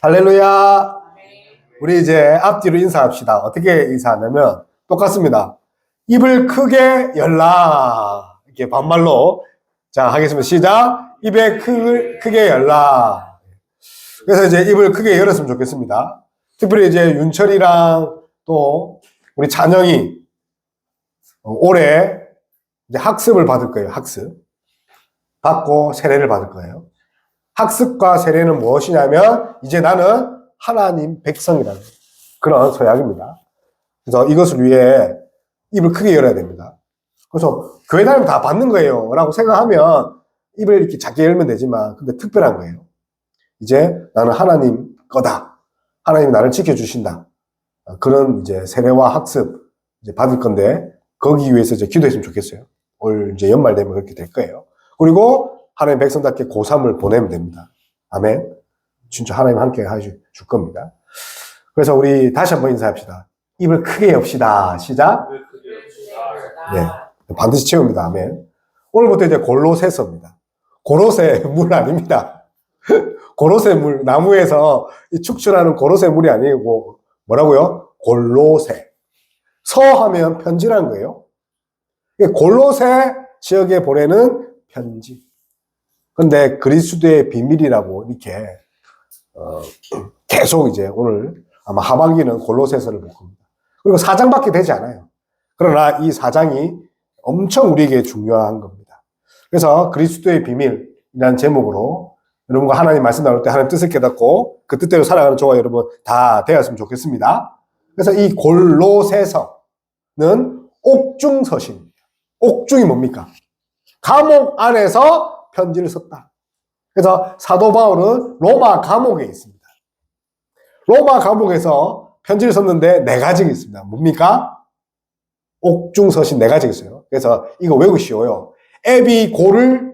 할렐루야. 우리 이제 앞뒤로 인사합시다. 어떻게 인사하냐면 똑같습니다. 입을 크게 열라. 이렇게 반말로. 자, 하겠습니다. 시작. 입에 크게 열라. 그래서 이제 입을 크게 열었으면 좋겠습니다. 특별히 이제 윤철이랑 또 우리 찬영이 올해 이제 학습을 받을 거예요. 학습. 받고 세례를 받을 거예요. 학습과 세례는 무엇이냐면 이제 나는 하나님 백성이라는 그런 서약입니다. 그래서 이것을 위해 입을 크게 열어야 됩니다. 그래서 교회 다니면 다 받는 거예요 라고 생각하면 입을 이렇게 작게 열면 되지만 근데 특별한 거예요. 이제 나는 하나님 거다. 하나님이 나를 지켜주신다. 그런 이제 세례와 학습 이제 받을 건데 거기 위해서 이제 기도했으면 좋겠어요. 올 이제 연말 되면 그렇게 될 거예요. 그리고 하나님 백성답게 고3을 보내면 됩니다. 아멘. 진짜 하나님 함께 해줄 겁니다. 그래서 우리 다시 한번 인사합시다. 입을 크게 엽시다. 시작. 네, 반드시 채웁니다. 아멘. 오늘부터 이제 골로새서입니다. 고로새 물 아닙니다. 고로새 물, 나무에서 축출하는 고로새 물이 아니고 뭐라고요? 골로새. 서하면 편지란 거예요. 골로새 지역에 보내는 편지. 근데 그리스도의 비밀이라고 이렇게 계속 이제 오늘 아마 하반기는 골로새서를 볼 겁니다. 그리고 4장밖에 되지 않아요. 그러나 이 4장이 엄청 우리에게 중요한 겁니다. 그래서 그리스도의 비밀이라는 제목으로 여러분과 하나님 말씀 나눌 때 하나님 뜻을 깨닫고 그 뜻대로 살아가는 저와 여러분 다 되었으면 좋겠습니다. 그래서 이 골로새서는 옥중서신입니다. 옥중이 뭡니까? 감옥 안에서 편지를 썼다. 그래서 사도 바울은 로마 감옥에 있습니다. 로마 감옥에서 편지를 썼는데 4가지가 있습니다. 뭡니까? 옥중서신 4가지가 있어요. 그래서 이거 외우시오요. 애비 골을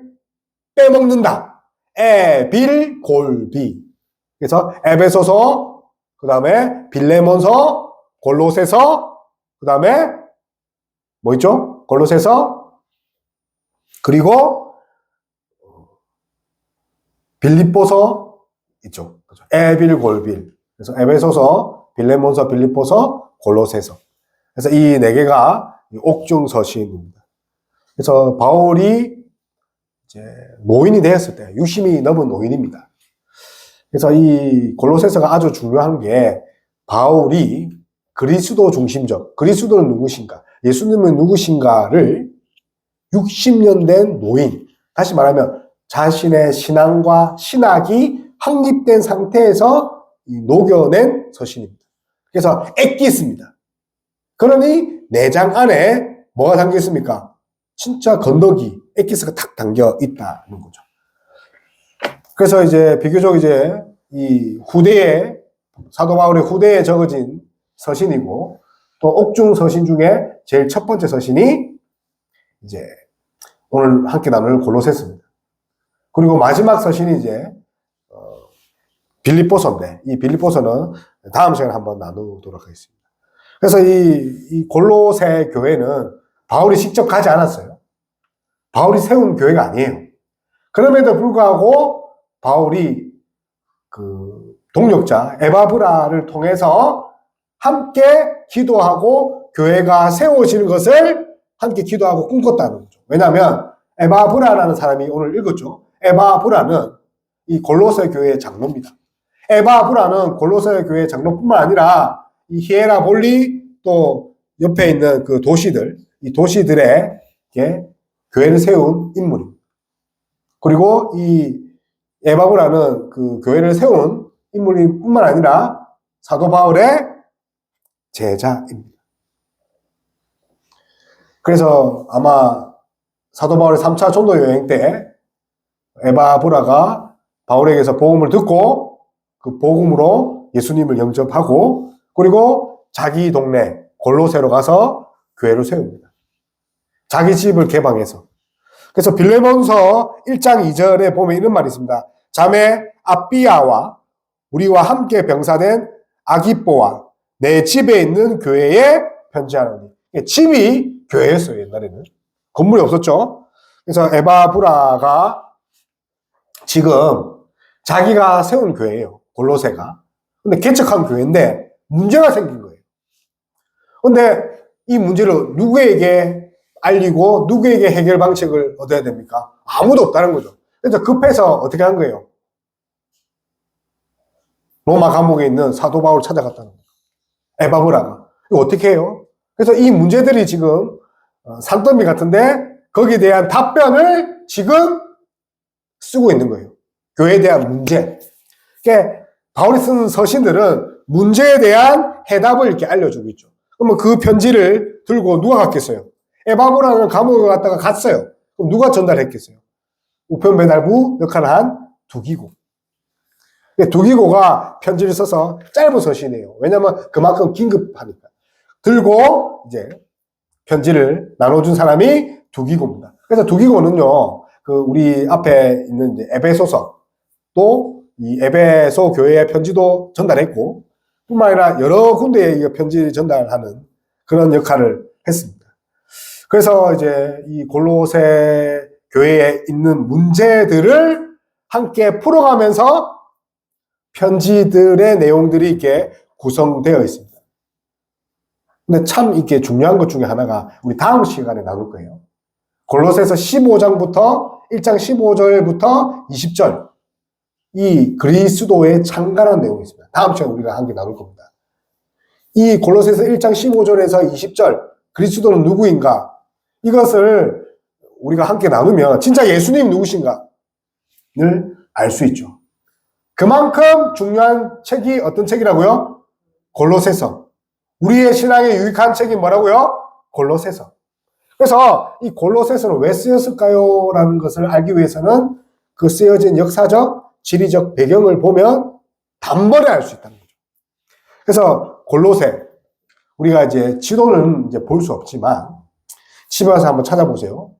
빼먹는다. 애빌 골비. 그래서 에베소서, 그 다음에 빌레몬서, 골로새서, 그 다음에 뭐 있죠? 골로새서, 그리고 빌립보서 있죠. 에빌 골빌. 그래서 에베소서, 빌레몬서, 빌립보서, 골로새서. 그래서 이 4개가 옥중서신입니다. 그래서 바울이 이제 노인이 되었을 때, 60이 넘은 노인입니다. 그래서 이 골로새서가 아주 중요한 게 바울이 그리스도 중심적, 그리스도는 누구신가, 예수님은 누구신가를 60년 된 노인, 다시 말하면 자신의 신앙과 신학이 확립된 상태에서 녹여낸 서신입니다. 그래서 엑기스입니다. 그러니 4장 안에 뭐가 담겨 있습니까? 진짜 건더기, 엑기스가 탁 담겨 있다는 거죠. 그래서 이제 비교적 이제 이 후대에, 사도 바울의 후대에 적어진 서신이고 또 옥중 서신 중에 제일 첫 번째 서신이 이제 오늘 함께 나눌 골로새서입니다. 그리고 마지막 서신이 이제 빌립보서인데 이 빌립보서는 다음 시간에 한번 나누도록 하겠습니다. 그래서 이 골로새 교회는 바울이 직접 가지 않았어요. 바울이 세운 교회가 아니에요. 그럼에도 불구하고 바울이 그 동력자 에바브라를 통해서 함께 기도하고 교회가 세워지는 것을 함께 기도하고 꿈꿨다는 거죠. 왜냐하면 에바브라라는 사람이 오늘 읽었죠. 에바브라는 이 골로새 교회의 장로입니다. 에바브라는 골로새 교회의 장로뿐만 아니라 이 히에라볼리 또 옆에 있는 그 도시들, 이 도시들의 교회를 세운 인물입니다. 그리고 이 에바브라는 그 교회를 세운 인물이 뿐만 아니라 사도 바울의 제자입니다. 그래서 아마 사도 바울의 3차 전도 여행 때 에바브라가 바울에게서 복음을 듣고 그 복음으로 예수님을 영접하고 그리고 자기 동네 골로새로 가서 교회를 세웁니다. 자기 집을 개방해서. 그래서 빌레몬서 1장 2절에 보면 이런 말이 있습니다. 자매 아삐아와 우리와 함께 병사된 아기뽀와 내 집에 있는 교회에 편지하노니. 집이 교회였어요. 옛날에는. 건물이 없었죠. 그래서 에바브라가 지금 자기가 세운 교회예요. 골로새가. 근데 개척한 교회인데 문제가 생긴 거예요. 근데 이 문제를 누구에게 알리고 누구에게 해결 방책을 얻어야 됩니까? 아무도 없다는 거죠. 그래서 급해서 어떻게 한 거예요? 로마 감옥에 있는 사도 바울을 찾아갔다는 거예요. 에바브라가. 이거 어떻게 해요? 그래서 이 문제들이 지금 산더미 같은데 거기에 대한 답변을 지금 쓰고 있는 거예요. 교회에 대한 문제. 그러니까 바울이 쓰는 서신들은 문제에 대한 해답을 이렇게 알려주고 있죠. 그러면 그 편지를 들고 누가 갔겠어요? 에바브라는 감옥에 갔다가 갔어요. 그럼 누가 전달했겠어요? 우편 배달부 역할을 한 두기고. 두기고가 편지를 써서 짧은 서신이에요. 왜냐하면 그만큼 긴급하니까. 들고 이제 편지를 나눠준 사람이 두기고입니다. 그래서 두기고는요, 우리 앞에 있는 이제 에베소서, 또 이 에베소 교회의 편지도 전달했고, 뿐만 아니라 여러 군데에 편지 전달하는 그런 역할을 했습니다. 그래서 이제 이 골로새 교회에 있는 문제들을 함께 풀어가면서 편지들의 내용들이 이렇게 구성되어 있습니다. 근데 참 이게 중요한 것 중에 하나가 우리 다음 시간에 나눌 거예요. 골로새서 15장부터 1장 15절부터 20절 이 그리스도의 창간한 내용이 있습니다. 다음 시간에 우리가 함께 나눌 겁니다. 이 골로새서 1장 15절에서 20절 그리스도는 누구인가? 이것을 우리가 함께 나누면 진짜 예수님이 누구신가를 알 수 있죠. 그만큼 중요한 책이 어떤 책이라고요? 골로새서. 우리의 신앙에 유익한 책이 뭐라고요? 골로새서. 그래서 이 골로새서는 왜 쓰였을까요? 라는 것을 알기 위해서는 그 쓰여진 역사적, 지리적 배경을 보면 단번에 알 수 있다는 거죠. 그래서 골로새, 우리가 이제 지도는 이제 볼 수 없지만 집에 와서 한번 찾아보세요.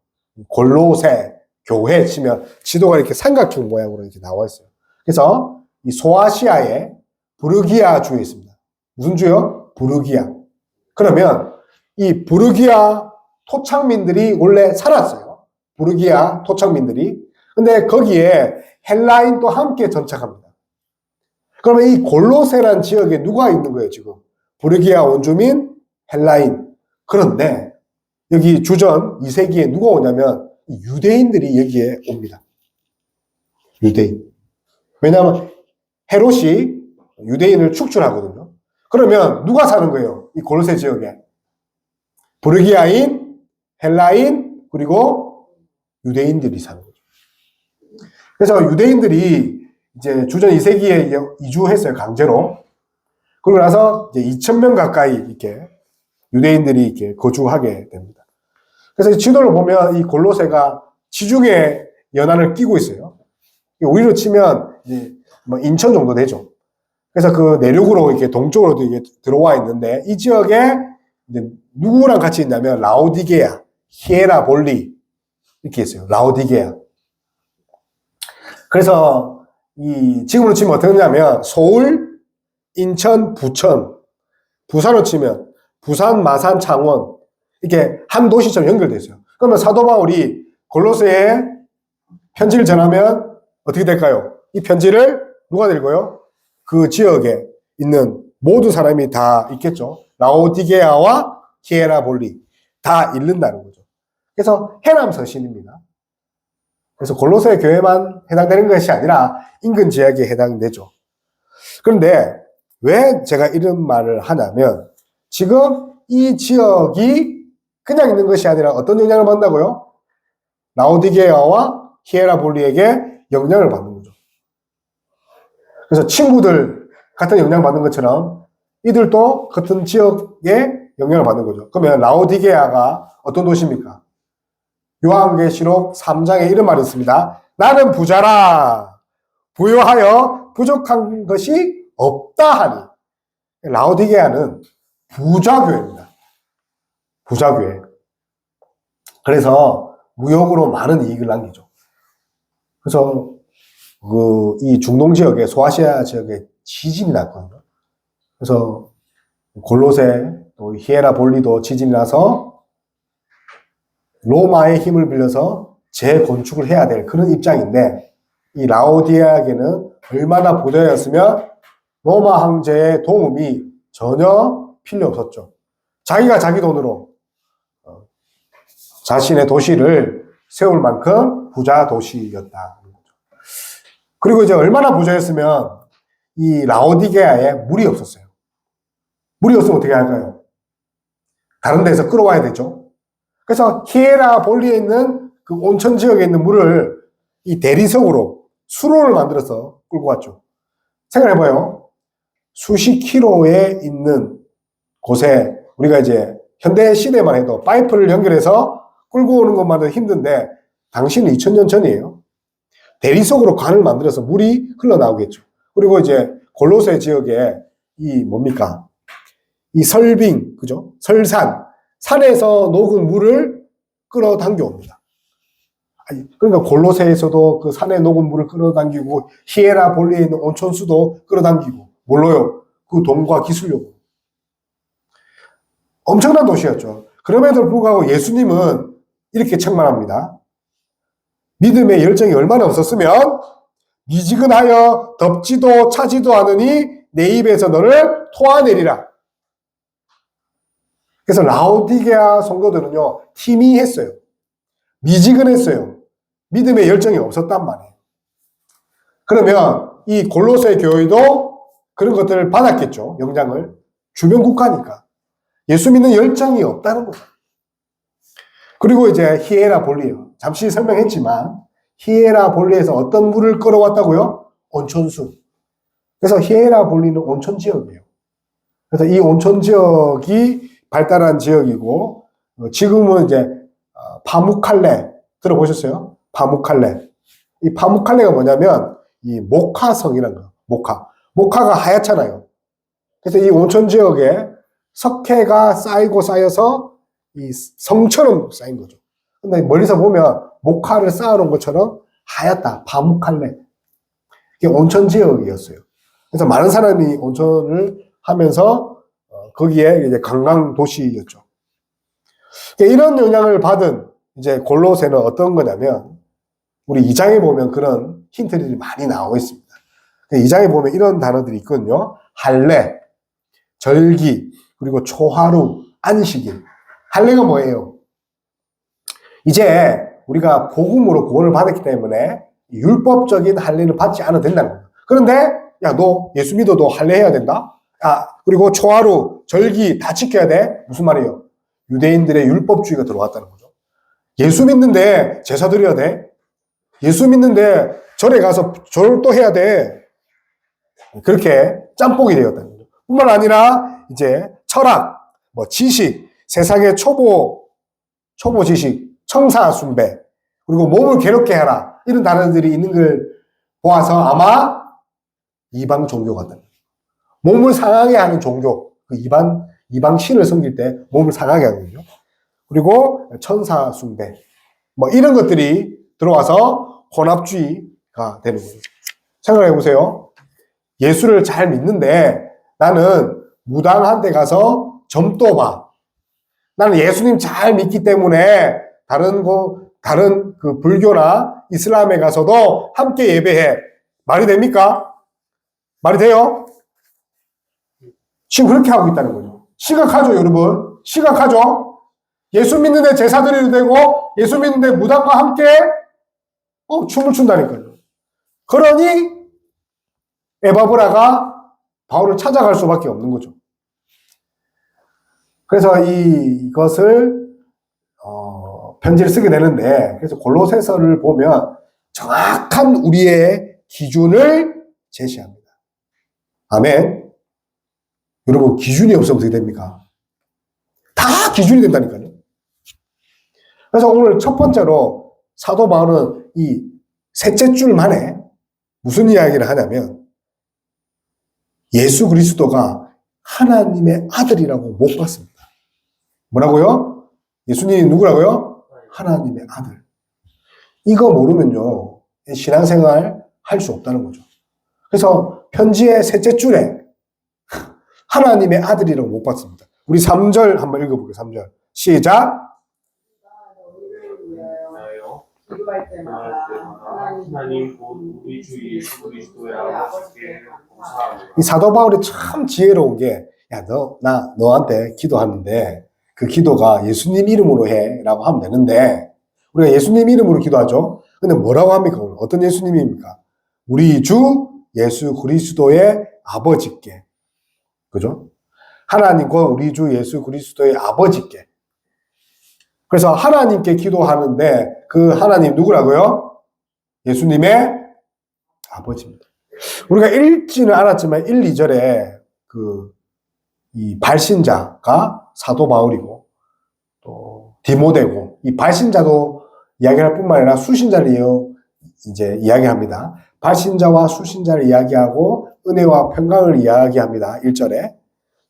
골로새 교회 치면 지도가 이렇게 삼각형 모양으로 이렇게 나와 있어요. 그래서 이 소아시아의 부르기아 주에 있습니다. 무슨 주요? 부르기아. 그러면 이 부르기아 토착민들이 원래 살았어요. 부르기아 토착민들이. 근데 거기에 헬라인도 함께 정착합니다. 그러면 이 골로새란 지역에 누가 있는 거예요, 지금? 부르기아 원주민, 헬라인. 그런데 여기 주전 2세기에 누가 오냐면 유대인들이 여기에 옵니다. 유대인. 왜냐하면 헤롯이 유대인을 축출하거든요. 그러면 누가 사는 거예요? 이 골로새 지역에. 부르기아인, 헬라인, 그리고 유대인들이 사는 거죠. 그래서 유대인들이 이제 주전 2세기에 이주했어요, 강제로. 그러고 나서 이제 2,000명 가까이 이렇게 유대인들이 이렇게 거주하게 됩니다. 그래서 이 지도를 보면 이 골로새가 지중해 연안을 끼고 있어요. 우리로 치면 이제 뭐 인천 정도 되죠. 그래서 그 내륙으로 이렇게 동쪽으로도 이게 들어와 있는데 이 지역에 이제 누구랑 같이 있냐면 라오디게아, 히에라볼리 이렇게 있어요. 라오디게아. 그래서 이 지금으로 치면 어떻게 되냐면 서울, 인천, 부천, 부산으로 치면 부산, 마산, 창원 이렇게 한 도시처럼 연결되어 있어요. 그러면 사도 바울이 골로새에 편지를 전하면 어떻게 될까요? 이 편지를 누가 읽어요? 그 지역에 있는 모든 사람이 다 읽겠죠. 라오디게아와 히에라볼리 다 읽는다는 거죠. 그래서 해남 서신입니다. 그래서 골로새 교회만 해당되는 것이 아니라 인근 지역에 해당되죠. 그런데 왜 제가 이런 말을 하냐면 지금 이 지역이 그냥 있는 것이 아니라 어떤 영향을 받는다고요? 라오디게아와 히에라볼리에게 영향을 받는 거죠. 그래서 친구들 같은 영향을 받는 것처럼 이들도 같은 지역에 영향을 받는 거죠. 그러면 라오디게아가 어떤 도시입니까? 요한계시록 3장에 이런 말이 있습니다. 나는 부자라 부요하여 부족한 것이 없다 하니. 라오디게아는 부자교회입니다. 부자교회. 그래서 무역으로 많은 이익을 남기죠. 그래서 이 중동 지역에 소아시아 지역에 지진이 났거든요. 그래서 골로새 또 히에라볼리도 지진이 나서 로마의 힘을 빌려서 재건축을 해야 될 그런 입장인데 이 라오디게아에게는 얼마나 부자였으면 로마 황제의 도움이 전혀 필요 없었죠. 자기가 자기 돈으로 자신의 도시를 세울 만큼 부자 도시였다. 그리고 이제 얼마나 부자였으면 이 라오디게아에 물이 없었어요. 물이 없으면 어떻게 할까요? 다른 데서 끌어와야 되죠. 그래서 히에라 볼리에 있는 그 온천 지역에 있는 물을 이 대리석으로 수로를 만들어서 끌고 왔죠. 생각해봐요. 수십 킬로에 있는 곳에 우리가 이제 현대 시대만 해도 파이프를 연결해서 끌고 오는 것만도 힘든데 당시는 2000년 전이에요. 대리석으로 관을 만들어서 물이 흘러나오겠죠. 그리고 이제 골로새 지역에 이 뭡니까? 이 설빙, 그죠? 설산, 산에서 녹은 물을 끌어당겨 옵니다. 그러니까 골로새에서도 그 산에 녹은 물을 끌어당기고 히에라 볼리에 있는 온천수도 끌어당기고 뭘로요? 그 돈과 기술력으로. 엄청난 도시였죠. 그럼에도 불구하고 예수님은 이렇게 책망합니다. 믿음의 열정이 얼마나 없었으면 미지근하여 덥지도 차지도 않으니 내 입에서 너를 토하내리라. 그래서 라오디게아 성도들은요, 희미했어요. 미지근했어요. 믿음의 열정이 없었단 말이에요. 그러면 이 골로새 교회도 그런 것들을 받았겠죠. 영향을. 주변 국가니까. 예수 믿는 열정이 없다는 거죠. 그리고 이제 히에라 볼리요. 잠시 설명했지만 히에라 볼리에서 어떤 물을 끌어왔다고요? 온천수. 그래서 히에라 볼리는 온천 지역이에요. 그래서 이 온천 지역이 발달한 지역이고 지금은 이제 파무칼레 들어보셨어요? 파무칼레. 이 파무칼레가 뭐냐면 이 모카성이라는 거예요. 모카가 하얗잖아요. 그래서 이 온천 지역에 석회가 쌓이고 쌓여서 이 성처럼 쌓인 거죠. 근데 멀리서 보면 모카를 쌓아놓은 것처럼 하얗다. 파무칼레. 이게 온천 지역이었어요. 그래서 많은 사람이 온천을 하면서 거기에 이제 관광 도시였죠. 이런 영향을 받은 이제 골로새는 어떤 거냐면 우리 2장에 보면 그런 힌트들이 많이 나오고 있습니다. 2장에 보면 이런 단어들이 있거든요. 할례, 절기, 그리고 초하루, 안식일. 할례가 뭐예요? 이제 우리가 복음으로 구원을 받았기 때문에 율법적인 할례는 받지 않아도 된다는 거예요. 그런데 야, 너 예수 믿어도 할례 해야 된다? 그리고 초하루, 절기 다 지켜야 돼? 무슨 말이에요? 유대인들의 율법주의가 들어왔다는 거죠. 예수 믿는데 제사 드려야 돼? 예수 믿는데 절에 가서 절도 해야 돼? 그렇게 짬뽕이 되었다는 거죠. 뿐만 아니라 이제 철학, 지식, 세상의 초보 지식, 청사 숭배, 그리고 몸을 괴롭게 하라 이런 단어들이 있는 걸 보아서 아마 이방 종교 같다. 몸을 상하게 하는 종교, 그 이방 신을 섬길 때 몸을 상하게 하는 거죠. 그리고 천사 숭배, 이런 것들이 들어와서 혼합주의가 되는 거죠. 생각해 보세요. 예수를 잘 믿는데 나는 무당한 데 가서 점도 봐. 나는 예수님 잘 믿기 때문에 다른 그 불교나 이슬람에 가서도 함께 예배해. 말이 됩니까? 말이 돼요? 지금 그렇게 하고 있다는 거죠. 심각하죠, 여러분? 심각하죠? 예수 믿는데 제사 드려도 되고, 예수 믿는데 무당과 함께, 춤을 춘다니까요. 그러니, 에바브라가 바울을 찾아갈 수밖에 없는 거죠. 그래서 이것을, 편지를 쓰게 되는데, 그래서 골로새서를 보면 정확한 우리의 기준을 제시합니다. 아멘. 여러분, 기준이 없으면 어떻게 됩니까? 다 기준이 된다니까요. 그래서 오늘 첫 번째로 사도 바울은 이 셋째 줄 만에 무슨 이야기를 하냐면 예수 그리스도가 하나님의 아들이라고 못 봤습니다. 뭐라고요? 예수님이 누구라고요? 하나님의 아들. 이거 모르면요, 신앙생활 할 수 없다는 거죠. 그래서 편지의 셋째 줄에 하나님의 아들이라고 못 봤습니다. 우리 3절 한번 읽어볼게요. 3절. 시작. 기도할 때마다 하나님 곧 우리 주 예수 그리스도의 아버지께 감사합니다. 이 사도 바울이 참 지혜로운 게, 야, 나 너한테 기도하는데 그 기도가 예수님 이름으로 해 라고 하면 되는데, 우리가 예수님 이름으로 기도하죠. 근데 뭐라고 합니까? 어떤 예수님입니까? 우리 주 예수 그리스도의 아버지께. 그죠? 하나님과 우리 주 예수 그리스도의 아버지께. 그래서 하나님께 기도하는데 그 하나님 누구라고요? 예수님의 아버지입니다. 우리가 읽지는 않았지만 1, 2절에 이 발신자가 사도 바울이고 또 디모데고, 이 발신자도 이야기할 뿐만 아니라 수신자를 이제 이야기합니다. 발신자와 수신자를 이야기하고 은혜와 평강을 이야기합니다. 1절에,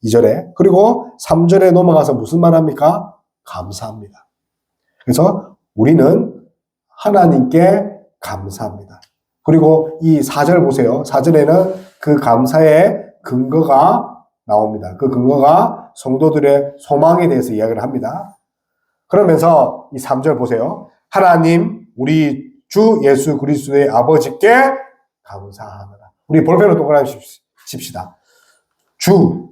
2절에. 그리고 3절에 넘어가서 무슨 말 합니까? 감사합니다. 그래서 우리는 하나님께 감사합니다. 그리고 이 4절 보세요. 4절에는 그 감사의 근거가 나옵니다. 그 근거가 성도들의 소망에 대해서 이야기를 합니다. 그러면서 이 3절 보세요. 하나님, 우리 주 예수 그리스도의 아버지께 감사하노라. 우리 볼펜으로 동그라미 칩시다. 주,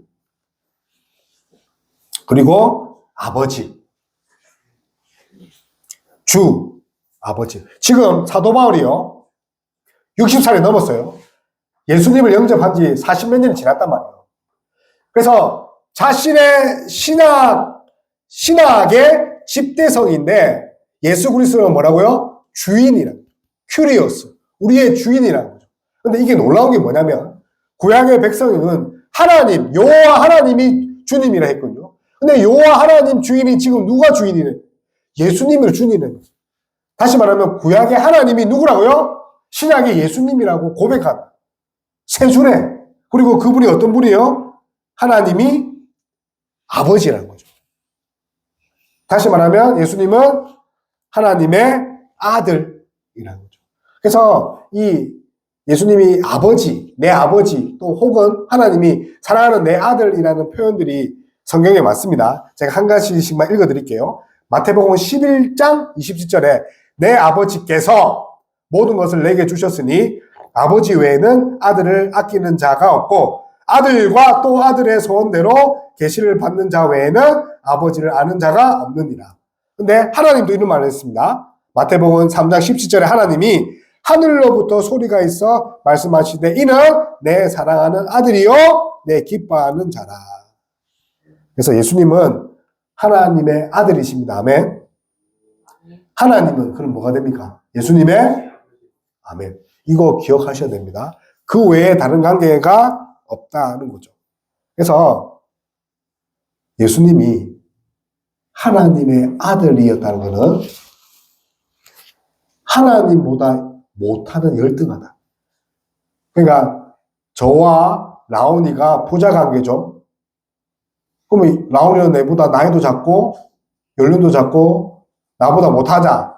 그리고 아버지. 주, 아버지. 지금 사도 바울이요, 60살이 넘었어요. 예수님을 영접한 지 40몇 년이 지났단 말이에요. 그래서 자신의 신학의 집대성인데 예수 그리스도는 뭐라고요? 주인이라고. 큐리오스. 우리의 주인이라는 거죠. 근데 이게 놀라운 게 뭐냐면 구약의 백성은 하나님, 여호와 하나님이 주님이라 했거든요. 근데 여호와 하나님 주인이 지금 누가 주인이래? 예수님을 주인이래. 다시 말하면 구약의 하나님이 누구라고요? 신약의 예수님이라고 고백한 세 주래. 그리고 그분이 어떤 분이에요? 하나님이 아버지라는 거죠. 다시 말하면 예수님은 하나님의 아들이라는 거죠. 그래서 이 예수님이 아버지, 내 아버지, 또 혹은 하나님이 사랑하는 내 아들이라는 표현들이 성경에 많습니다. 제가 한 가지씩만 읽어드릴게요. 마태복음 11장 27절에 내 아버지께서 모든 것을 내게 주셨으니 아버지 외에는 아들을 아끼는 자가 없고 아들과 또 아들의 소원대로 계시를 받는 자 외에는 아버지를 아는 자가 없느니라. 근데 하나님도 이런 말을 했습니다. 마태복음 3장 17절에 하나님이 하늘로부터 소리가 있어 말씀하시되 이는 내 사랑하는 아들이요 내 기뻐하는 자라. 그래서 예수님은 하나님의 아들이십니다. 아멘. 하나님은 그럼 뭐가 됩니까? 예수님의 아멘. 이거 기억하셔야 됩니다. 그 외에 다른 관계가 없다는 거죠. 그래서 예수님이 하나님의 아들이었다는 것은 하나님보다 못하는 열등하다. 그러니까 저와 라온이가 부자 관계죠. 그러면 라온이는 내보다 나이도 작고 연륜도 작고 나보다 못하자.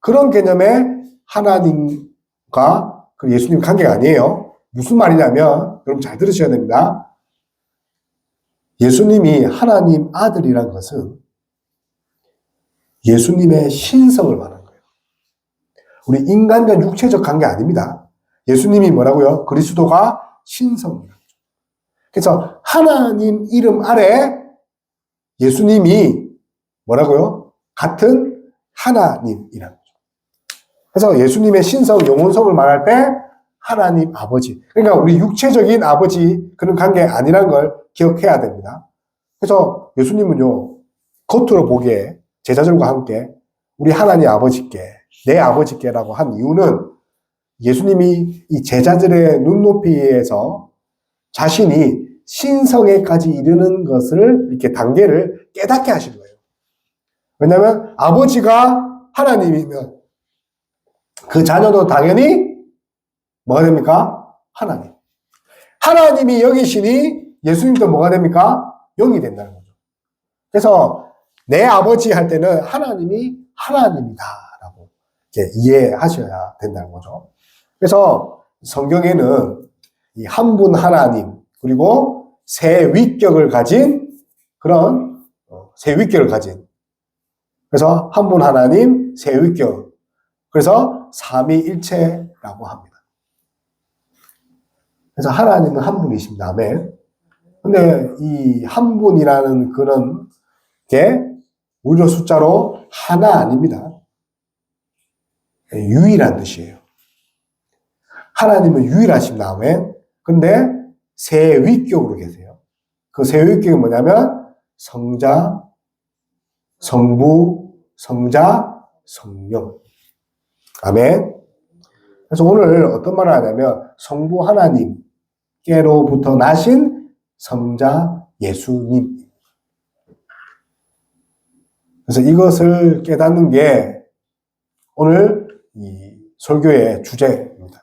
그런 개념의 하나님과 예수님 관계가 아니에요. 무슨 말이냐면 여러분 잘 들으셔야 됩니다. 예수님이 하나님 아들이란 것은 예수님의 신성을 말하는 거예요. 우리 인간과 육체적 관계 아닙니다. 예수님이 뭐라고요? 그리스도가 신성이라고. 그래서 하나님 이름 아래 예수님이 뭐라고요? 같은 하나님이라는 거죠. 그래서 예수님의 신성, 영혼성을 말할 때 하나님 아버지. 그러니까 우리 육체적인 아버지 그런 관계 아니란 걸 기억해야 됩니다. 그래서 예수님은요, 겉으로 보기에 제자들과 함께 우리 하나님 아버지께, 내 아버지께라고 한 이유는 예수님이 이 제자들의 눈높이에서 자신이 신성에까지 이르는 것을 이렇게 단계를 깨닫게 하신 거예요. 왜냐하면 아버지가 하나님이면 그 자녀도 당연히 뭐가 됩니까? 하나님. 하나님이 영이시니 예수님도 뭐가 됩니까? 영이 된다는 거죠. 그래서 내 아버지 할 때는 하나님이 하나님이다라고 이렇게 이해하셔야 된다는 거죠. 그래서 성경에는 이 한 분 하나님 그리고 세 위격을 가진 그런 세 위격을 가진 그래서 한 분 하나님 세 위격 그래서 삼위일체라고 합니다. 그래서 하나님은 한 분이십니다. 아멘. 근데 이 한 분이라는 그런 게 무려 숫자로 하나 아닙니다. 유일한 뜻이에요. 하나님은 유일하십니다. 아멘. 근데 세 위격으로 계세요. 그 세 위격이 뭐냐면 성자, 성부, 성자, 성령. 아멘. 그래서 오늘 어떤 말을 하냐면 성부 하나님께로부터 나신 성자 예수님. 그래서 이것을 깨닫는 게 오늘 이 설교의 주제입니다.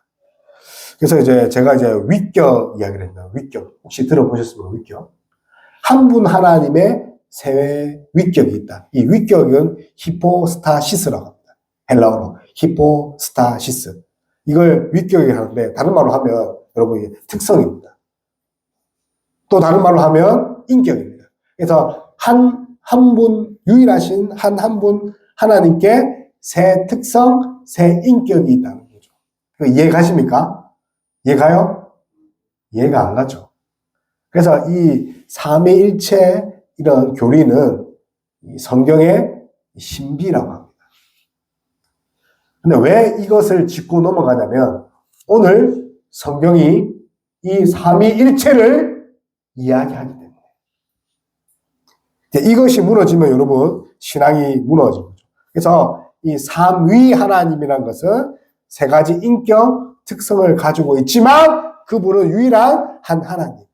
그래서 이제 제가 이제 위격 이야기를 했나요? 위격. 혹시 들어보셨습니까? 위격. 한 분 하나님의 세 위격이 있다. 이 위격은 히포스타시스라고 합니다. 헬라어로 히포스타시스. 이걸 위격이라고 하는데 다른 말로 하면 여러분 이게 특성입니다. 또 다른 말로 하면 인격입니다. 그래서 한 분 유일하신 한 분 하나님께 세 특성, 세 인격이 있다는 거죠. 이해 가십니까? 이해 가요? 이해가 안 가죠. 그래서 이 삼위일체 이런 교리는 성경의 신비라고 합니다. 근데 왜 이것을 짚고 넘어가냐면 오늘 성경이 이 삼위일체를 이야기하기 때문에 이것이 무너지면 여러분 신앙이 무너진 거죠. 그래서 이 삼위 하나님이라는 것은 세 가지 인격 특성을 가지고 있지만 그분은 유일한 한 하나님.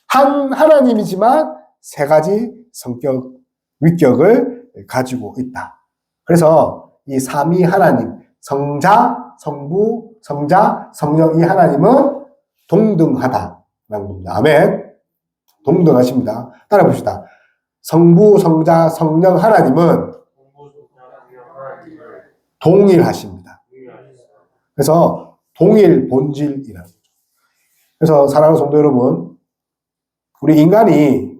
한 하나님이지만 세 가지 성격, 위격을 가지고 있다. 그래서 이 삼위 하나님, 성자, 성부, 성자, 성령 이 하나님은 동등하다라는 겁니다. 아멘. 동등하십니다. 따라 봅시다. 성부, 성자, 성령 하나님은 동일하십니다. 그래서 동일 본질이라는 거죠. 그래서 사랑하는 성도 여러분, 우리 인간이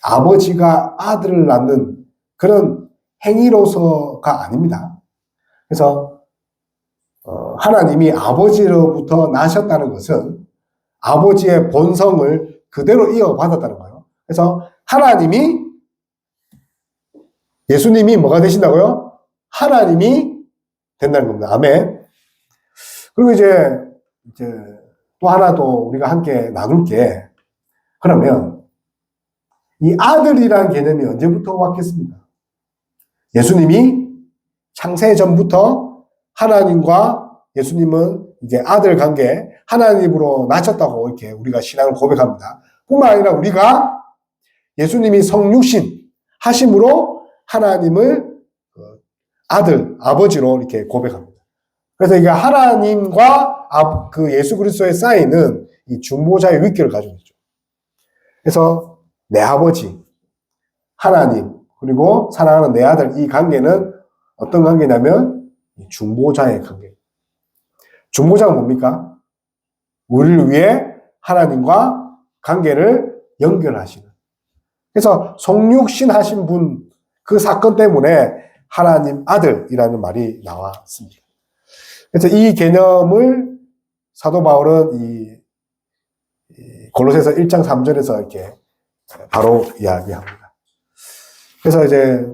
아버지가 아들을 낳는 그런 행위로서가 아닙니다. 그래서 하나님이 아버지로부터 나셨다는 것은 아버지의 본성을 그대로 이어받았다는 거예요. 그래서 하나님이 예수님이 뭐가 되신다고요? 하나님이 된다는 겁니다. 아멘. 그리고 이제 또 하나 더 우리가 함께 나눌 게 그러면 이 아들이라는 개념이 언제부터 왔겠습니까? 예수님이 창세 전부터 하나님과 예수님은 이제 아들 관계, 하나님으로 나셨다고 이렇게 우리가 신앙을 고백합니다. 뿐만 아니라 우리가 예수님이 성육신 하심으로 하나님을 아들, 아버지로 이렇게 고백합니다. 그래서 이게 하나님과 그 예수 그리스도의 쌓이는 이 중보자의 위격을 가지고 있죠. 그래서 내 아버지, 하나님, 그리고 사랑하는 내 아들, 이 관계는 어떤 관계냐면 중보자의 관계. 중보자가 뭡니까? 우리를 위해 하나님과 관계를 연결하시는. 그래서 성육신 하신 분, 그 사건 때문에 하나님 아들이라는 말이 나왔습니다. 그래서 이 개념을 사도 바울은 이 골로새서 1장 3절에서 이렇게 바로 이야기합니다. 그래서 이제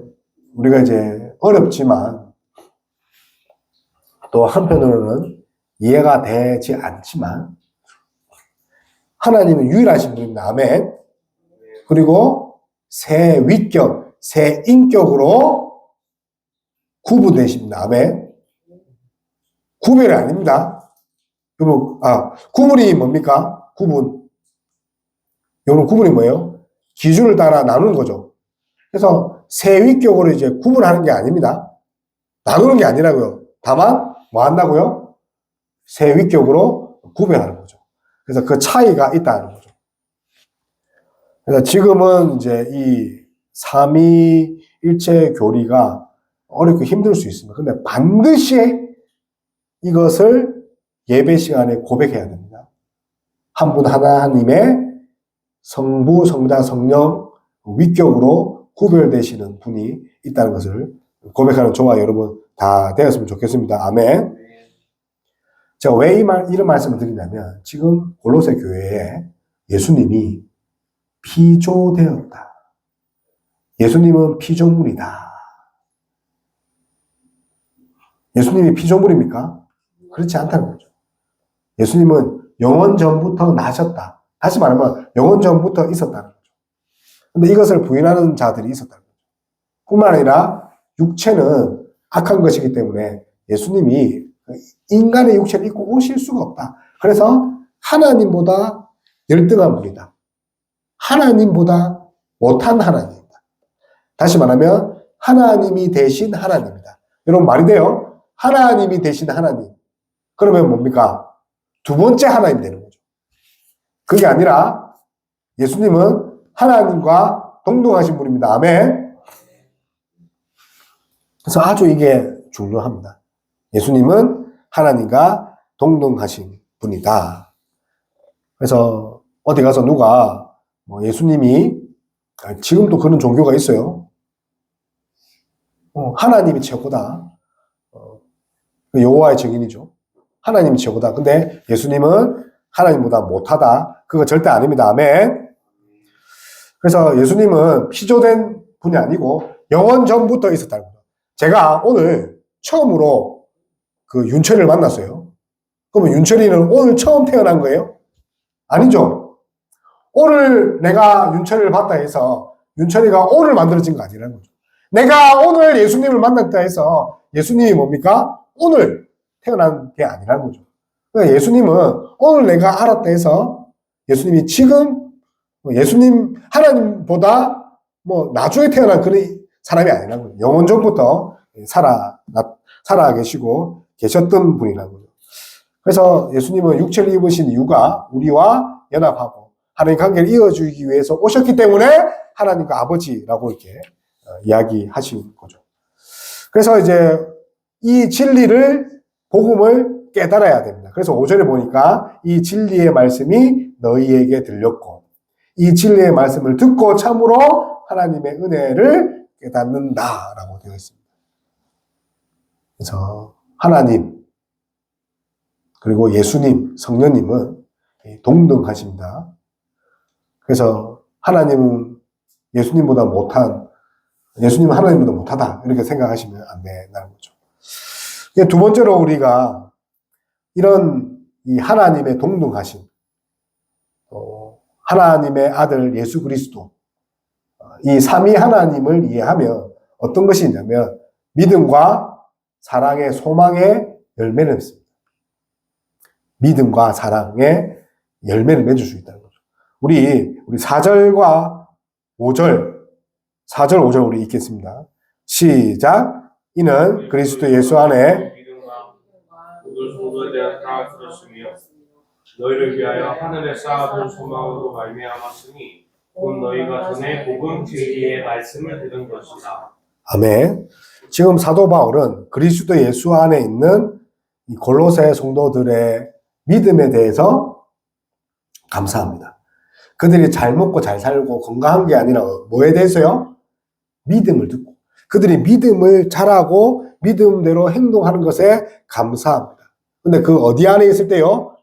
우리가 이제 어렵지만 또 한편으로는 이해가 되지 않지만 하나님은 유일하신 분입니다. 아멘. 그리고 새 위격, 새 인격으로 구분되십니다. 아멘. 구별이 아닙니다. 여러분, 구분이 뭡니까? 구분. 여러분, 구분이 뭐예요? 기준을 따라 나누는 거죠. 그래서 새 위격으로 이제 구분하는 게 아닙니다. 나누는 게 아니라고요. 다만, 뭐 한다고요? 새 위격으로 구별하는 거죠. 그래서 그 차이가 있다는 거죠. 그래서 지금은 이제 이 삼위일체 교리가 어렵고 힘들 수 있습니다. 근데 반드시 이것을 예배 시간에 고백해야 됩니다. 한 분 하나님의 성부, 성자, 성령 위격으로 구별되시는 분이 있다는 것을 고백하는 저와 여러분 다 되었으면 좋겠습니다. 아멘. 제가 왜 이런 말씀을 드리냐면 지금 골로새 교회에 예수님이 피조되었다. 예수님은 피조물이다. 예수님이 피조물입니까? 그렇지 않다는 거죠. 예수님은 영원 전부터 나셨다. 다시 말하면 영원 전부터 있었다는 거죠. 근데 이것을 부인하는 자들이 있었다는 거죠. 뿐만 아니라 육체는 악한 것이기 때문에 예수님이 인간의 육체를 입고 오실 수가 없다. 그래서 하나님보다 열등한 분이다. 하나님보다 못한 하나님이다. 다시 말하면 하나님이 대신 하나님이다. 여러분 말이 돼요? 하나님이 대신 하나님. 그러면 뭡니까? 두 번째 하나님 되는 거죠. 그게 아니라 예수님은 하나님과 동등하신 분입니다. 아멘. 그래서 아주 이게 중요합니다. 예수님은 하나님과 동등하신 분이다. 그래서 어디 가서 누가 예수님이 지금도 그런 종교가 있어요. 하나님이 최고다. 여호와의 증인이죠. 하나님이 최고다. 근데 예수님은 하나님보다 못하다. 그거 절대 아닙니다. 아멘. 그래서 예수님은 피조된 분이 아니고 영원 전부터 있었다는 거죠. 제가 오늘 처음으로 그 윤철이를 만났어요. 그러면 윤철이는 오늘 처음 태어난 거예요? 아니죠. 오늘 내가 윤철이를 봤다 해서 윤철이가 오늘 만들어진 거 아니라는 거죠. 내가 오늘 예수님을 만났다 해서 예수님이 뭡니까? 오늘 태어난 게 아니라는 거죠. 그러니까 예수님은 오늘 내가 알았다 해서 예수님이 지금 예수님 하나님보다 나중에 태어난 그런 사람이 아니라는 거죠. 영원 전부터 살아 계시고 계셨던 분이라는 거죠. 그래서 예수님은 육체를 입으신 이유가 우리와 연합하고 하나님 관계를 이어주기 위해서 오셨기 때문에 하나님과 아버지라고 이렇게 이야기하신 거죠. 그래서 이제 이 진리를 복음을 깨달아야 됩니다. 그래서 5절에 보니까 이 진리의 말씀이 너희에게 들렸고 이 진리의 말씀을 듣고 참으로 하나님의 은혜를 깨닫는다라고 되어 있습니다. 그래서 하나님 그리고 예수님, 성령님은 동등하십니다. 그래서 하나님은 예수님은 하나님보다 못하다 이렇게 생각하시면 안 된다는 거죠. 두 번째로 우리가 이런 이 하나님의 동등하심, 하나님의 아들 예수 그리스도, 이 삼위 하나님을 이해하면 어떤 것이 있냐면 믿음과 사랑의 소망의 열매를 맺습니다. 믿음과 사랑의 열매를 맺을 수 있다는 거죠. 우리 4절과 5절, 4절, 5절 우리 읽겠습니다. 시작. 이는 그리스도 예수 안에 모든 소도에 대한 다 들었으며 너희를 위하여 하늘에 쌓아둔 소망으로 말미암았으니 곧 너희가 전에 복음 진리의 말씀을 들은 것이다. 아멘. 지금 사도 바울은 그리스도 예수 안에 있는 이 골로새 성도들의 믿음에 대해서 감사합니다. 그들이 잘 먹고 잘 살고 건강한 게 아니라 뭐에 대해서요? 믿음을 듣고 그들이 믿음을 잘하고 믿음대로 행동하는 것에 감사합니다. 근데 그 어디 안에 있을 때요?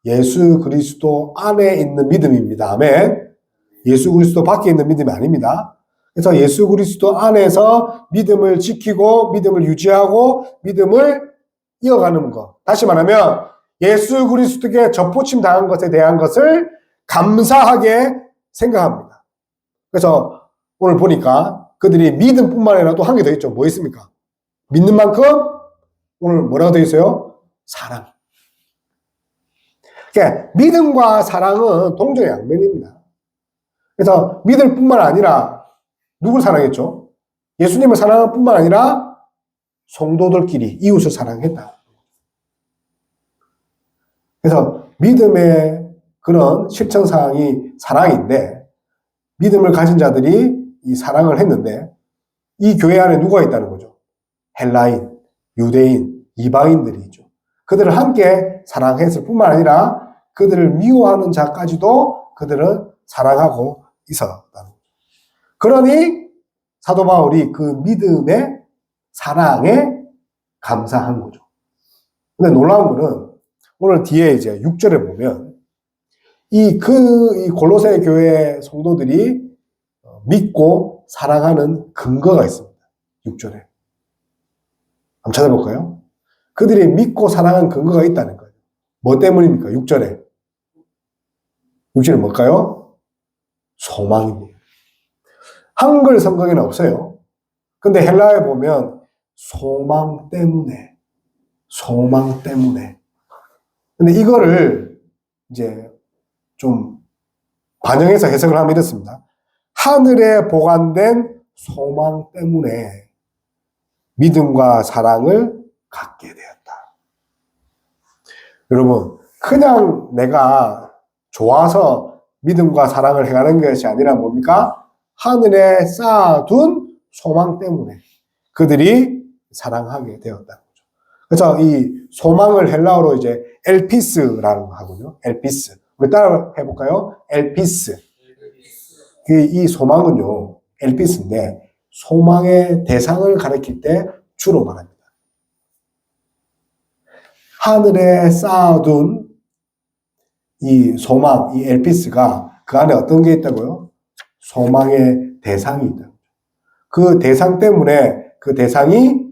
예수 그리스도 안에 있는 믿음입니다. 아멘. 예수 그리스도 밖에 있는 믿음이 아닙니다. 그래서 예수 그리스도 안에서 믿음을 지키고 믿음을 유지하고 믿음을 이어가는 것. 다시 말하면 예수 그리스도께 접붙임 당한 것에 대한 것을 감사하게 생각합니다. 그래서 오늘 보니까 그들이 믿음뿐만 아니라 또 한 개 더 있죠. 뭐 있습니까? 믿는 만큼 오늘 뭐라고 되어 있어요? 사랑. 그러니까 믿음과 사랑은 동전의 양면입니다. 그래서 믿을 뿐만 아니라 누굴 사랑했죠? 예수님을 사랑할 뿐만 아니라 성도들끼리 이웃을 사랑했다. 그래서 믿음의 그런 실천사항이 사랑인데 믿음을 가진 자들이 이 사랑을 했는데 이 교회 안에 누가 있다는 거죠? 헬라인, 유대인, 이방인들이 있죠. 그들을 함께 사랑했을 뿐만 아니라 그들을 미워하는 자까지도 그들은 사랑하고 있었다는 거죠. 그러니 사도 바울이 그 믿음의 사랑에 감사한 거죠. 근데 놀라운 거는 오늘 뒤에 이제 6절에 보면 이 골로새 교회 성도들이 믿고 사랑하는 근거가 있습니다. 6절에. 한번 찾아볼까요? 그들이 믿고 사랑하는 근거가 있다는 거예요. 뭐 때문입니까? 6절에. 6절에 뭘까요? 소망입니다. 한글 성경에는 없어요. 근데 헬라에 보면 소망 때문에. 근데 이거를 이제 좀 반영해서 해석을 하면 이렇습니다. 하늘에 보관된 소망 때문에 믿음과 사랑을 갖게 되었다. 여러분, 그냥 내가 좋아서 믿음과 사랑을 행하는 것이 아니라 뭡니까? 하늘에 쌓아둔 소망 때문에 그들이 사랑하게 되었다는 거죠. 그래서 이 소망을 헬라어로 이제 엘피스라는 거 하거든요. 엘피스. 우리 따라 해볼까요? 엘피스. 이 소망은요, 엘피스인데 소망의 대상을 가리킬 때 주로 말합니다. 하늘에 쌓아둔 이 소망, 이 엘피스가 그 안에 어떤 게 있다고요? 소망의 대상이 있다. 그 대상 때문에 그 대상이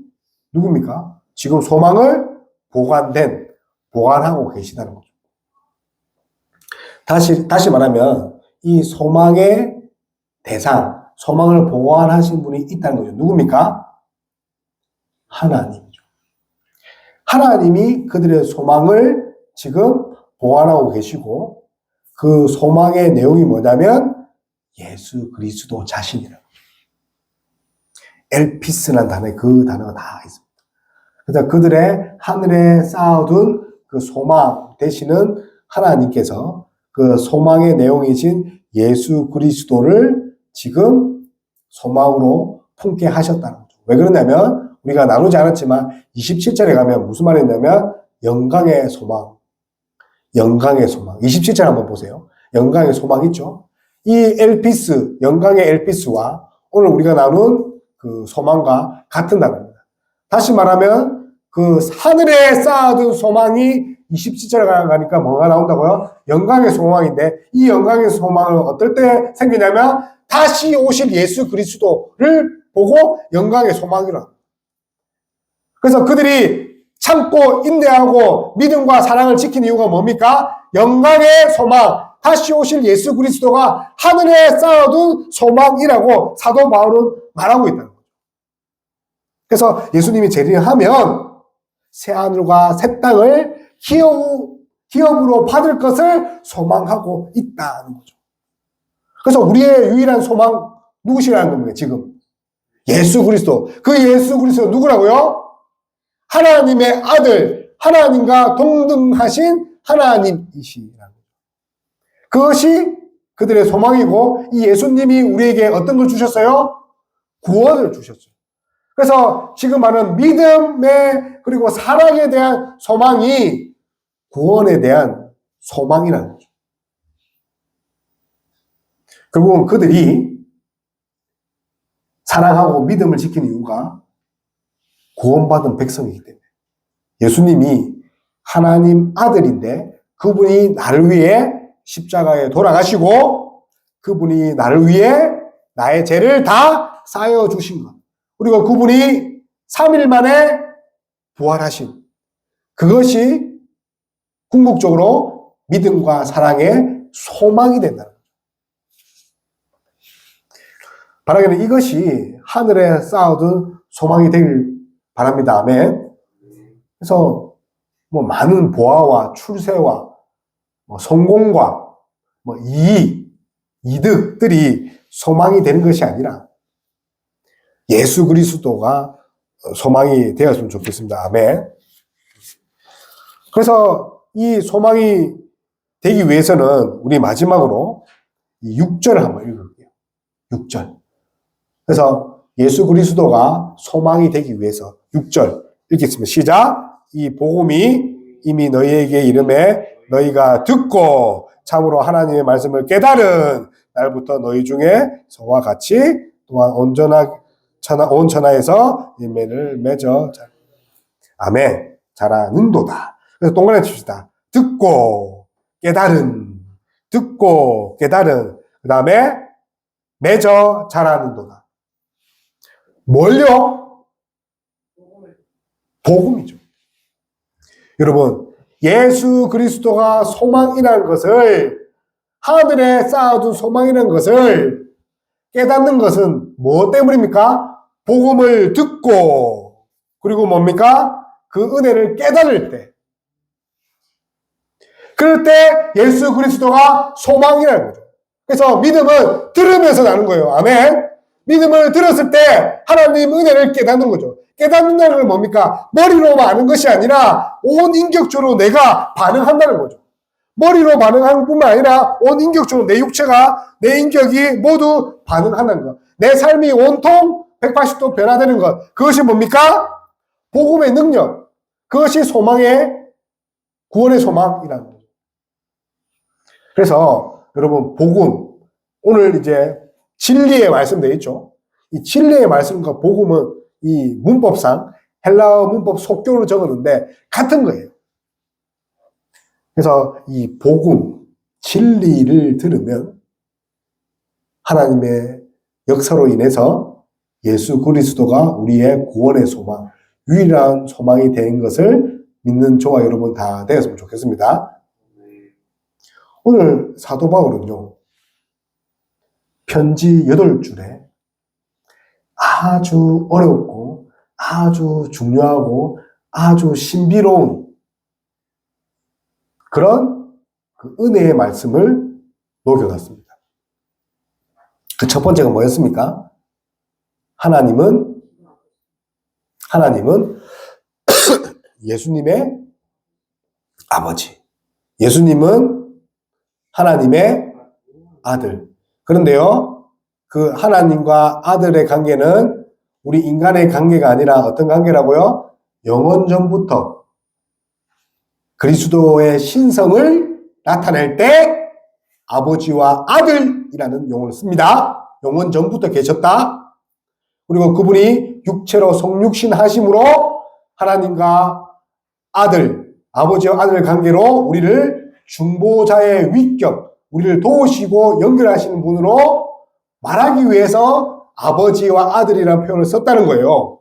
누굽니까? 지금 소망을 보관하고 계시다는 거죠. 다시 말하면 이 소망의 대상, 소망을 보관하신 분이 있다는 거죠. 누굽니까? 하나님이죠. 하나님이 그들의 소망을 지금 보관하고 계시고 그 소망의 내용이 뭐냐면 예수 그리스도 자신이라고. 엘피스라는 단어에 그 단어가 다 있습니다. 그래서 그들의 하늘에 쌓아둔 그 소망 되시는 하나님께서 그 소망의 내용이신 예수 그리스도를 지금 소망으로 품게 하셨다는 거죠. 왜 그러냐면 우리가 나누지 않았지만 27절에 가면 무슨 말이 있냐면 영광의 소망. 27절 한번 보세요. 영광의 소망 있죠? 이 엘피스, 영광의 엘피스와 오늘 우리가 나눈 그 소망과 같은 단어입니다. 다시 말하면 그 하늘에 쌓아둔 소망이 27절에 가니까 뭐가 나온다고요? 영광의 소망인데 이 영광의 소망은 어떨 때 생기냐면 다시 오실 예수 그리스도를 보고 영광의 소망이라. 그래서 그들이 참고 인내하고 믿음과 사랑을 지킨 이유가 뭡니까? 영광의 소망, 다시 오실 예수 그리스도가 하늘에 쌓아둔 소망이라고 사도 바울은 말하고 있다는 거죠. 그래서 예수님이 재림하면 새 하늘과 새 땅을 기업으로 받을 것을 소망하고 있다는 거죠. 그래서 우리의 유일한 소망 누구시라는 겁니까? 지금 예수 그리스도. 그 예수 그리스도 누구라고요? 하나님의 아들, 하나님과 동등하신 하나님이시라는 거죠. 그것이 그들의 소망이고 이 예수님이 우리에게 어떤 걸 주셨어요? 구원을 주셨어요. 그래서 지금 말하는 믿음의 그리고 사랑에 대한 소망이 구원에 대한 소망이라는 거죠. 결국은 그들이 사랑하고 믿음을 지키는 이유가 구원받은 백성이기 때문에 예수님이 하나님 아들인데 그분이 나를 위해 십자가에 돌아가시고 그분이 나를 위해 나의 죄를 다 쌓여 주신 것. 그리고 그분이 3일 만에 부활하신 그것이 궁극적으로 믿음과 사랑의 소망이 된다는 거죠. 바라기는 이것이 하늘에 쌓아둔 소망이 되길 바랍니다. 아멘. 그래서 뭐 많은 보아와 출세와 뭐 성공과 뭐 이득들이 소망이 되는 것이 아니라 예수 그리스도가 소망이 되었으면 좋겠습니다. 아멘. 그래서 이 소망이 되기 위해서는 우리 마지막으로 이 6절을 한번 읽어볼게요. 6절. 그래서 예수 그리스도가 소망이 되기 위해서 6절 읽겠습니다. 시작. 이 복음이 이미 너희에게 이름에 너희가 듣고 참으로 하나님의 말씀을 깨달은 날부터 너희 중에 저와 같이 또한 온 천하에서 인매를 맺어 아멘. 자라는도다. 그래서 동그라미 칩시다. 듣고 깨달은, 듣고 깨달은, 그 다음에 맺어 자라는도다. 뭘요? 복음이죠. 여러분, 예수 그리스도가 소망이라는 것을, 하늘에 쌓아둔 소망이라는 것을 깨닫는 것은 무엇 때문입니까? 복음을 듣고, 그리고 뭡니까? 그 은혜를 깨달을 때. 그럴 때 예수 그리스도가 소망이라는 거죠. 그래서 믿음은 들으면서 나는 거예요. 아멘. 믿음을 들었을 때 하나님 은혜를 깨닫는 거죠. 깨닫는다는 건 뭡니까? 머리로만 아는 것이 아니라 온 인격적으로 내가 반응한다는 거죠. 머리로 반응하는 뿐만 아니라 온 인격적으로 내 육체가, 내 인격이 모두 반응하는 것. 내 삶이 온통 180도 변화되는 것. 그것이 뭡니까? 복음의 능력. 그것이 소망의, 구원의 소망이라는 거죠. 그래서 여러분, 복음, 오늘 이제 진리의 말씀 되어 있죠. 이 진리의 말씀과 복음은 이 문법상 헬라어 문법 속교로 적었는데 같은 거예요. 그래서 이 복음, 진리를 들으면 하나님의 역사로 인해서 예수 그리스도가 우리의 구원의 소망, 유일한 소망이 된 것을 믿는 저와 여러분 다 되었으면 좋겠습니다. 오늘 사도 바울은요, 편지 8줄에 아주 어렵고 아주 중요하고 아주 신비로운 그런 그 은혜의 말씀을 녹여놨습니다. 그 첫 번째가 뭐였습니까? 하나님은 예수님의 아버지. 예수님은 하나님의 아들. 그런데요, 그 하나님과 아들의 관계는 우리 인간의 관계가 아니라 어떤 관계라고요? 영원 전부터 그리스도의 신성을 나타낼 때 아버지와 아들이라는 용어를 씁니다. 영원 전부터 계셨다. 그리고 그분이 육체로 성육신 하심으로 하나님과 아들, 아버지와 아들의 관계로 우리를 중보자의 위격, 우리를 도우시고 연결하시는 분으로 말하기 위해서 아버지와 아들이라는 표현을 썼다는 거예요.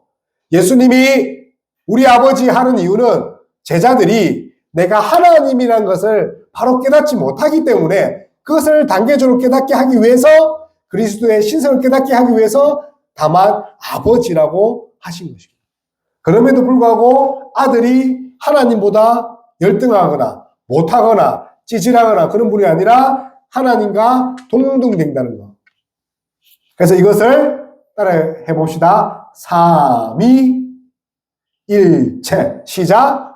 예수님이 우리 아버지 하는 이유는 제자들이 내가 하나님이라는 것을 바로 깨닫지 못하기 때문에 그것을 단계적으로 깨닫게 하기 위해서, 그리스도의 신성을 깨닫게 하기 위해서 다만 아버지라고 하신 것입니다. 그럼에도 불구하고 아들이 하나님보다 열등하거나 못하거나 찌질하거나 그런 분이 아니라 하나님과 동등된다는 것. 그래서 이것을 따라 해봅시다. 삼위일체. 시작.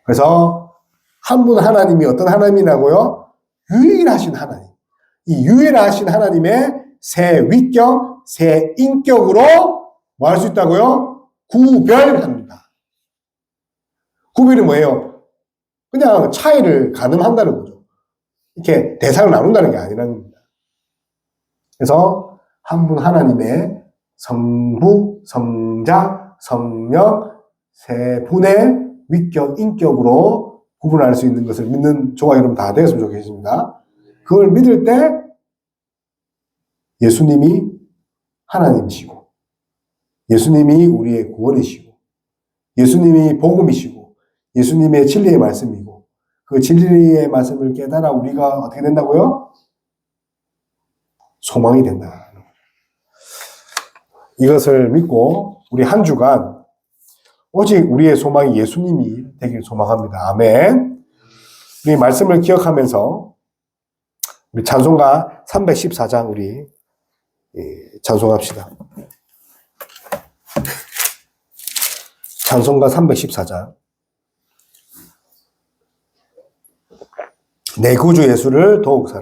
그래서 한 분 하나님이 어떤 하나님이라고요? 유일하신 하나님. 이 유일하신 하나님의 세 위격, 세 인격으로 뭐 할 수 있다고요? 구별합니다. 구별이 뭐예요? 그냥 차이를 가늠한다는 거죠. 이렇게 대상을 나눈다는 게 아니라는 겁니다. 그래서 한 분 하나님의 성부, 성자, 성령 세 분의 위격, 인격으로 구분할 수 있는 것을 믿는 저와 여러분 다 되었으면 좋겠습니다. 그걸 믿을 때 예수님이 하나님이시고, 예수님이 우리의 구원이시고, 예수님이 복음이시고, 예수님의 진리의 말씀이고, 그 진리의 말씀을 깨달아 우리가 어떻게 된다고요? 소망이 된다. 이것을 믿고 우리 한 주간 오직 우리의 소망이 예수님이 되길 소망합니다. 아멘. 우리 말씀을 기억하면서 우리 찬송가 314장 우리 찬송합시다. 찬송가 314장. 내 구주 예수를 더욱 사랑.